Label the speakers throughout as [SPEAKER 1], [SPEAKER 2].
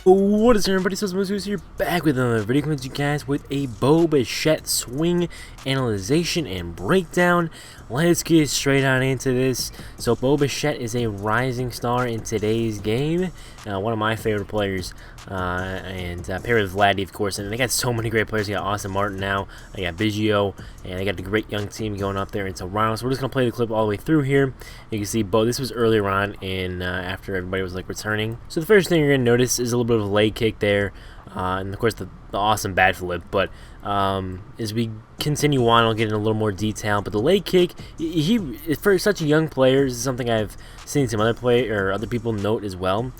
[SPEAKER 1] What is up, everybody? So 𝑫𝒆𝒂𝒓 here, back with another video coming to you guys with a Bo Bichette swing analyzation and breakdown. Let's get straight on into this. So Bo Bichette is a rising star in today's game, one of my favorite players, and paired with Vladdy, of course. And they got so many great players. They got Austin Martin now, they got Biggio, and they got a great young team going up there into round. So we're just gonna play the clip all the way through here. You can see Bo. This was earlier on in after everybody was like returning. So the first thing you're gonna notice is a little bit of a leg kick there, and of course the awesome bad flip. But as we continue on, I'll get in a little more detail. But the leg kick, he for such a young player, this is something I've seen some other people note as well.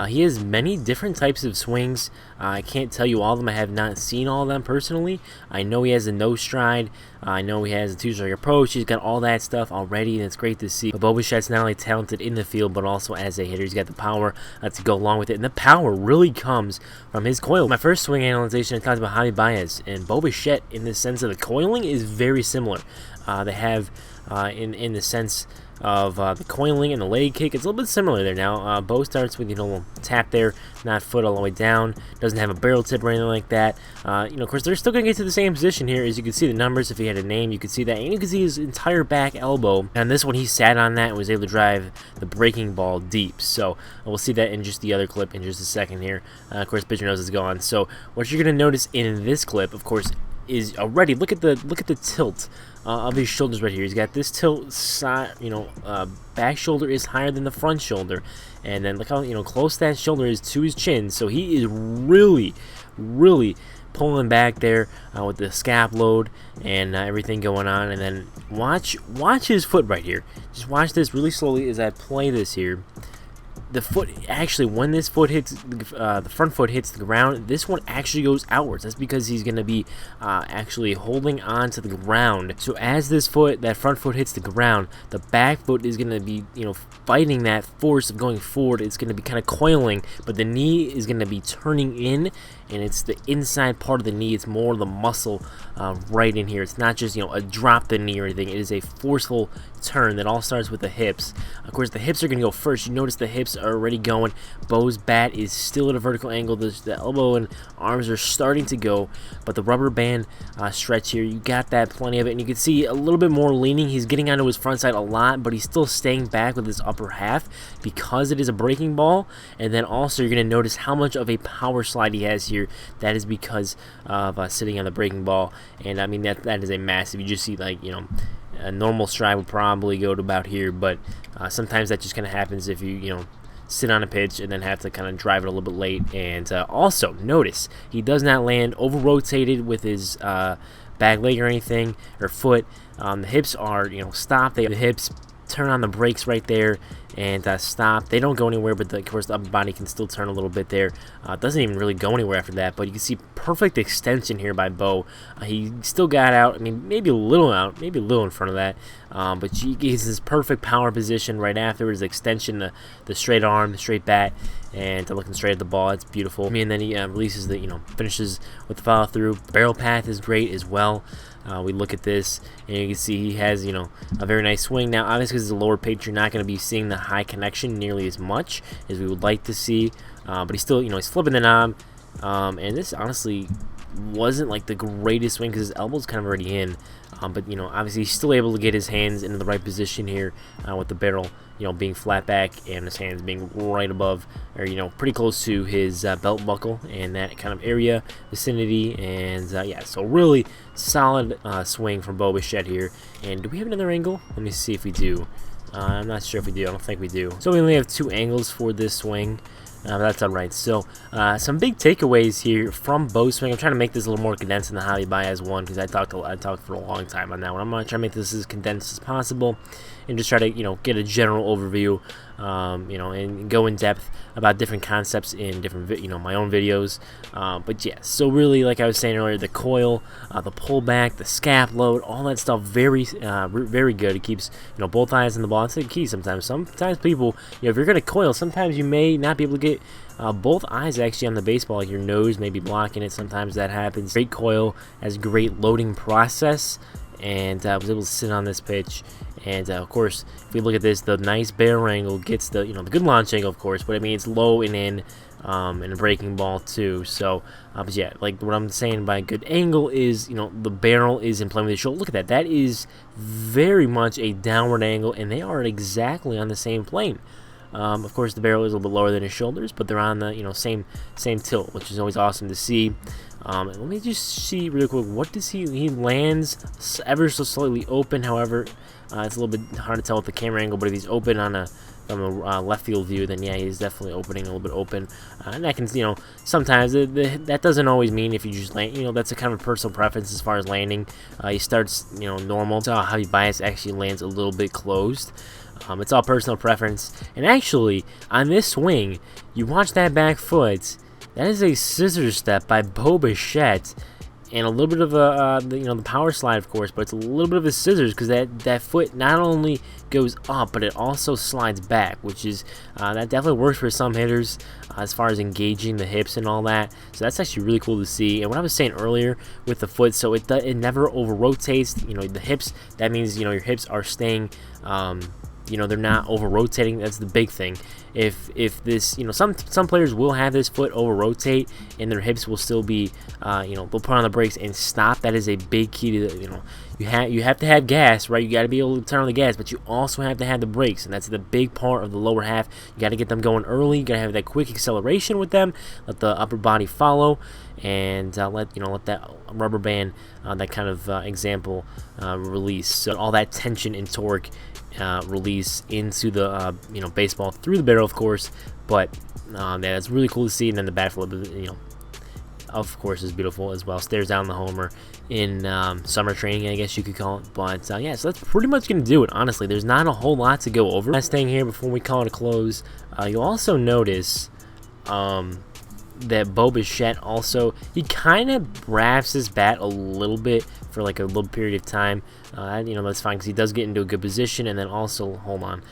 [SPEAKER 1] He has many different types of swings. I can't tell you all of them. I have not seen all of them personally. I know he has a no stride. I know he has a two-strike approach. He's got all that stuff already, and it's great to see. But Bo Bichette's not only talented in the field, but also as a hitter. He's got the power to go along with it, and the power really comes from his coil. My first swing analyzation, I talked about 𝑗avi and Bo Bichette in the sense of the coiling is very similar. They have in the sense of the coiling and the leg kick, it's a little bit similar there. Now Bo starts with, a little tap there, not foot all the way down, doesn't have a barrel tip or anything like that. Of course they're still going to get to the same position here. As you can see the numbers, if he had a name, you could see that, and you can see his entire back elbow. And this one, he sat on that and was able to drive the breaking ball deep. So we'll see that in just the other clip in just a second here. Of course pitcher nose is gone. So what you're going to notice in this clip, of course, is already look at the tilt of his shoulders right here. He's got this tilt side, back shoulder is higher than the front shoulder, and then look how close that shoulder is to his chin. So he is really pulling back there with the scap load and everything going on. And then watch his foot right here. Just watch this really slowly as I play this here. The foot, actually, when this foot hits, the front foot hits the ground, this one actually goes outwards. That's because he's going to be actually holding on to the ground. So as this foot, that front foot hits the ground, the back foot is going to be, fighting that force of going forward. It's going to be kind of coiling, but the knee is going to be turning in, and it's the inside part of the knee. It's more the muscle right in here. It's not just, a drop the knee or anything. It is a forceful turn that all starts with the hips. Of course, the hips are going to go first. You notice the hips are already going. Bo's bat is still at a vertical angle. The elbow and arms are starting to go, but the rubber band stretch here, you got that plenty of it, and you can see a little bit more leaning. He's getting onto his front side a lot, but he's still staying back with his upper half because it is a breaking ball. And then also you're going to notice how much of a power slide he has here. That is because of sitting on the breaking ball, and I mean that is a massive. You just see, like, a normal stride would probably go to about here, but sometimes that just kind of happens if you sit on a pitch and then have to kind of drive it a little bit late. And also notice he does not land over rotated with his back leg or anything, or foot. The hips are stopped. The hips turn on the brakes right there and stop. They don't go anywhere, but of course the upper body can still turn a little bit there. It doesn't even really go anywhere after that, but you can see perfect extension here by Bo. He still got out. I mean, maybe a little out, maybe a little in front of that, but he gets his perfect power position right afterwards. Extension, the straight arm, the straight bat, and looking straight at the ball. It's beautiful. And then he releases the finishes with the follow through. Barrel path is great as well. We look at this, and you can see he has, a very nice swing. Now, obviously, because it's a lower pitch, you're not going to be seeing the high connection nearly as much as we would like to see. But he's still, he's flipping the knob. And this honestly wasn't like the greatest swing because his elbow's kind of already in. But obviously he's still able to get his hands into the right position here with the barrel, being flat back and his hands being right above, or pretty close to his belt buckle and that kind of area vicinity. And yeah, so really solid swing from Bo Bichette here. And do we have another angle? Let me see if we do. I'm not sure if we do. I don't think we do. So we only have two angles for this swing. That's alright. So some big takeaways here from Bo's swing. I'm trying to make this a little more condensed than the 𝑗avi one, because I talked for a long time on that one. I'm going to try to make this as condensed as possible and just try to get a general overview, and go in depth about different concepts in different my own videos. But yeah, so really, like I was saying earlier, the coil, the pullback, the scap load, all that stuff, very good. It keeps both eyes on the ball. It's the key sometimes. Sometimes people, if you're gonna coil, sometimes you may not be able to get both eyes actually on the baseball. Like your nose may be blocking it. Sometimes that happens. Great coil, has great loading process, and I was able to sit on this pitch. And of course, if we look at this, the nice barrel angle gets the the good launch angle, of course, but I mean it's low and in. and a breaking ball too. So, but yeah, like what I'm saying by good angle is, the barrel is in plane with the shoulder. Look at that. That is very much a downward angle, and they are exactly on the same plane. Of course, the barrel is a little bit lower than his shoulders, but they're on the same tilt, which is always awesome to see. Let me just see real quick. What does he lands ever so slightly open? However, it's a little bit hard to tell with the camera angle, but if he's open on from a left field view, then yeah, he's definitely opening a little bit open. And that can, sometimes that doesn't always mean if you just land, that's a kind of personal preference as far as landing. He starts, normal. So how 𝑏𝒆𝒂𝒓 actually lands a little bit closed. It's all personal preference. And actually, on this swing, you watch that back foot. That is a scissor step by Bo Bichette, and a little bit of the power slide, of course, but it's a little bit of a scissors because that foot not only goes up, but it also slides back, which is that definitely works for some hitters as far as engaging the hips and all that. So that's actually really cool to see. And what I was saying earlier with the foot, so it never over rotates. The hips. That means your hips are staying. They're not over rotating. That's the big thing. If this, some players will have this foot over rotate and their hips will still be, they'll put on the brakes and stop. That is a big key to, you have to have gas, right? You got to be able to turn on the gas, but you also have to have the brakes, and that's the big part of the lower half. You got to get them going early. You got to have that quick acceleration with them. Let the upper body follow, and let that rubber band, that kind of example, release. So all that tension and torque release into the baseball through the barrel, of course. But yeah, that's really cool to see. And then the bat flip, of course, is beautiful as well. Stares down the homer in summer training, I guess you could call it. But yeah, so that's pretty much gonna do it. Honestly, there's not a whole lot to go over. Last thing here before we call it a close, you'll also notice that Bo Bichette also, he kind of rafts his bat a little bit for like a little period of time. That's fine because he does get into a good position. And then also, hold on,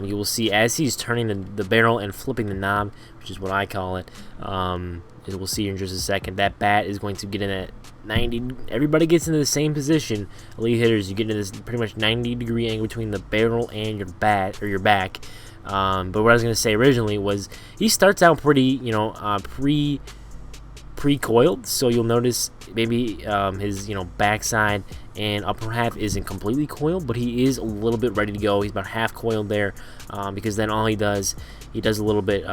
[SPEAKER 1] you will see as he's turning the barrel and flipping the knob, which is what I call it, as we'll see in just a second, that bat is going to get in at 90. Everybody gets into the same position. Elite hitters, you get into this pretty much 90-degree angle between the barrel and your bat or your back. But what I was going to say originally was he starts out pretty, pre-coiled, so you'll notice maybe his backside and upper half isn't completely coiled, but he is a little bit ready to go. He's about half coiled there, because then all he does a little bit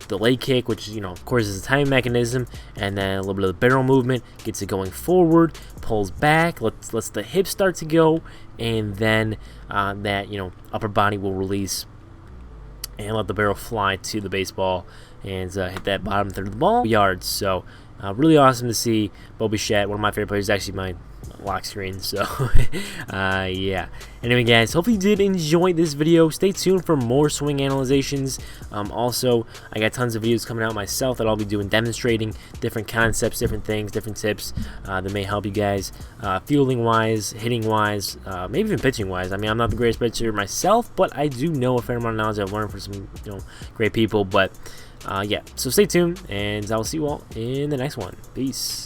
[SPEAKER 1] delay kick, which of course is a timing mechanism, and then a little bit of the barrel movement, gets it going forward, pulls back, lets the hips start to go, and then that upper body will release and let the barrel fly to the baseball and hit that bottom third of the ball yards. So really awesome to see. Bo Bichette, one of my favorite players, actually my lock screen. So yeah. Anyway, guys, hopefully you did enjoy this video. Stay tuned for more swing analyzations. Also, I got tons of videos coming out myself that I'll be doing, demonstrating different concepts, different things, different tips that may help you guys fielding wise, hitting wise, maybe even pitching wise. I mean, I'm not the greatest pitcher myself, but I do know a fair amount of knowledge I've learned from some great people. But yeah, so stay tuned, and I'll see you all in the next one. Peace.